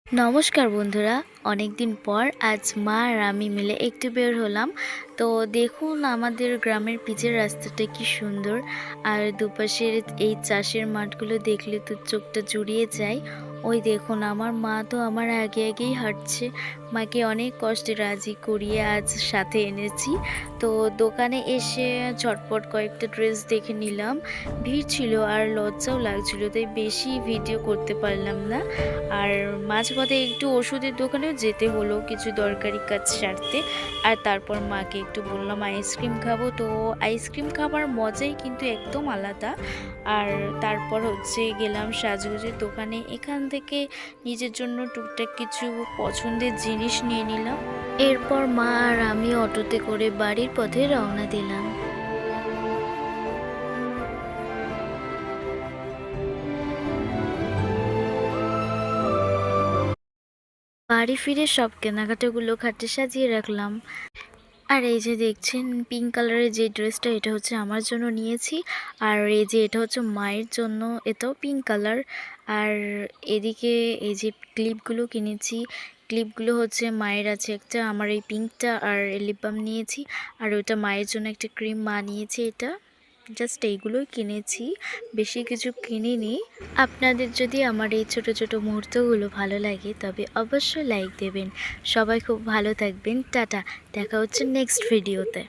নমস্কার বন্ধুরা, অনেক দিন পর আজ মা আর আমি মিলে একটু বের হলাম। তো দেখুন আমাদের গ্রামের পিচের রাস্তাটা কি সুন্দর, আর দুপাশের এই চাষের মাঠগুলো দেখলে তো চোখটা জুড়িয়ে যায়। ওই দেখুন আমার মা তো আমার আগে আগেই হাঁটছে। মাকে অনেক কষ্টে রাজি করিয়ে আজ সাথে এনেছি। তো দোকানে এসে ঝটপট কয়েকটা ড্রেস দেখে নিলাম। ভিড় ছিল আর লজ্জাও লাগছিল, তাই বেশি ভিডিও করতে পারলাম না। আর মাঝপথে একটু ওষুধের দোকানেও যেতে হলো কিছু দরকারি কাজ সারতে। আর তারপর মাকে একটু বললাম আইসক্রিম খাবো, তো আইসক্রিম খাবার মজাই কিন্তু একদম আলাদা। আর তারপর গেলাম সাজগোজের দোকানে, এখান থেকে নিজের জন্য টুকটাক কিছু পছন্দের জিনিস নিয়ে নিলাম। এরপর মা আর আমি অটোতে করে বাড়ির পথে রওনা দিলাম। বাড়ি ফিরে সব কেনাকাটাগুলো খাটে সাজিয়ে রাখলাম। আর এই যে দেখছেন পিঙ্ক কালারের যে ড্রেসটা, এটা আমার জন্য নিয়েছি। আর এই যে এটা মায়ের জন্য, এটাও পিঙ্ক কালার। আর এদিকে এই যে ক্লিপগুলো কিনেছি, ক্লিপগুলো মায়ের আছে একটা, আমার এই পিঙ্কটা, আর লিপ বাম নিয়েছি। আর ওটা মায়ের জন্য একটা ক্রিম মা নিয়েছে। এটা জাস্ট এইগুলোই কিনেছি, বেশি কিছু কিনিনি। আপনাদের যদি আমার এই ছোট ছোট মুহূর্তগুলো ভালো লাগে তবে অবশ্যই লাইক দেবেন। সবাই খুব ভালো থাকবেন। টাটা, দেখা হচ্ছে নেক্সট ভিডিওতে।